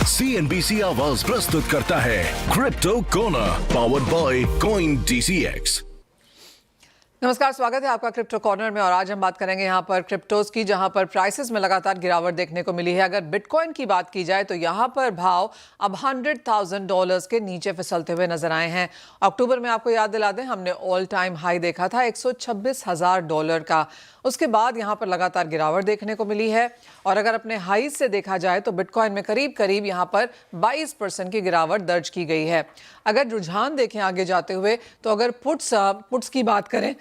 CNBC आवाज प्रस्तुत करता है crypto corner powered by coin DCX। नमस्कार, स्वागत है आपका क्रिप्टो कॉर्नर में। और आज हम बात करेंगे यहाँ पर क्रिप्टोज की, जहाँ पर प्राइसेस में लगातार गिरावट देखने को मिली है। अगर बिटकॉइन की बात की जाए तो यहाँ पर भाव अब $100,000 के नीचे फिसलते हुए नजर आए हैं। अक्टूबर में आपको याद दिला दें, हमने ऑल टाइम हाई देखा था $126,000 का। उसके बाद यहाँ पर लगातार गिरावट देखने को मिली है। और अगर अपने हाई से देखा जाए तो बिटकॉइन में करीब करीब यहाँ पर 22% की गिरावट दर्ज की गई है। अगर रुझान देखें आगे जाते हुए तो अगर पुट्स की बात करें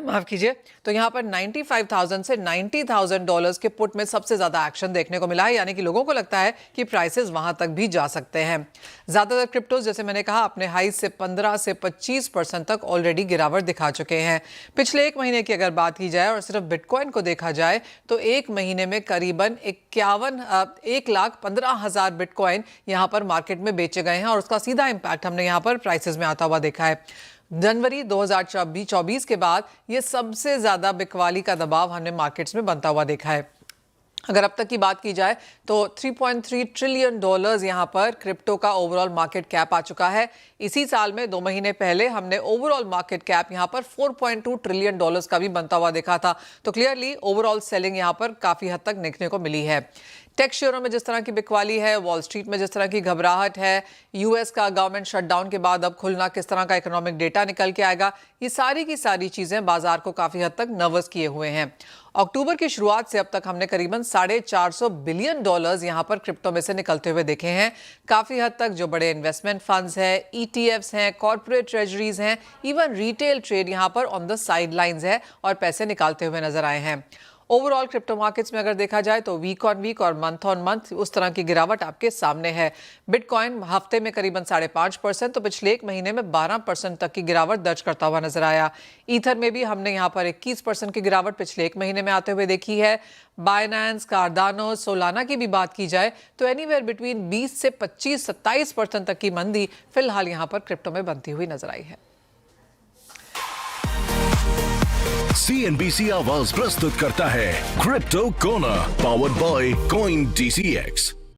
माफ कीजिए, तो यहाँ पर 95,000 से $90,000 के पुट में सबसे ज्यादा एक्शन देखने को मिला है। यानी कि लोगों को लगता है कि प्राइसेस वहां तक भी जा सकते हैं। ज्यादातर क्रिप्टोज, जैसे मैंने कहा, अपने हाई से 15 से 25% तक ऑलरेडी गिरावट दिखा चुके हैं। पिछले एक महीने की अगर बात की जाए और सिर्फ बिटकॉइन को देखा जाए तो एक महीने में करीबन 1,15,000 बिटकॉइन यहाँ पर मार्केट में बेचे गए हैं। और उसका सीधा इम्पैक्ट हमने यहाँ पर प्राइसेस में आता हुआ देखा है। जनवरी 2024 के बाद ये सबसे ज्यादा बिकवाली का दबाव हमने मार्केट्स में बनता हुआ देखा है। अगर अब तक की बात की जाए तो $3.3 ट्रिलियन यहाँ पर क्रिप्टो का ओवरऑल मार्केट कैप आ चुका है। इसी साल में 2 महीने पहले हमने ओवरऑल मार्केट कैप यहाँ पर $4.2 ट्रिलियन का भी बनता हुआ देखा था। तो क्लियरली ओवरऑल सेलिंग यहाँ पर काफी हद तक देखने को मिली है। टेक शेयरों में जिस तरह की बिकवाली है, वॉल स्ट्रीट में जिस तरह की घबराहट है, यूएस का गवर्नमेंट शटडाउन के बाद अब खुलना, किस तरह का इकोनॉमिक डेटा निकल के आएगा, ये सारी की सारी चीजें बाजार को काफी हद तक नर्वस किए हुए हैं। अक्टूबर की शुरुआत से अब तक हमने करीबन $450 बिलियन यहाँ पर क्रिप्टो में से निकलते हुए देखे हैं। काफी हद तक जो बड़े इन्वेस्टमेंट फंड्स हैं, ETFs हैं, कॉर्पोरेट ट्रेजरीज हैं, इवन रिटेल ट्रेड यहाँ पर ऑन द साइडलाइंस है और पैसे निकालते हुए नजर आए हैं। ओवरऑल क्रिप्टो मार्केट्स में अगर देखा जाए तो वीक ऑन वीक और मंथ ऑन मंथ उस तरह की गिरावट आपके सामने है। बिटकॉइन हफ्ते में करीबन 5.5%, तो पिछले एक महीने में 12% तक की गिरावट दर्ज करता हुआ नजर आया। ईथर में भी हमने यहाँ पर 21% की गिरावट पिछले एक महीने में आते हुए देखी है। बाइनेंस, कार्डानो, सोलाना की भी बात की जाए तो एनीवेयर बिटवीन 20 से 25-27% तक की मंदी फिलहाल यहाँ पर क्रिप्टो में बनती हुई नजर आई है। CNBC आवाज प्रस्तुत करता है crypto corner powered by coin DCX।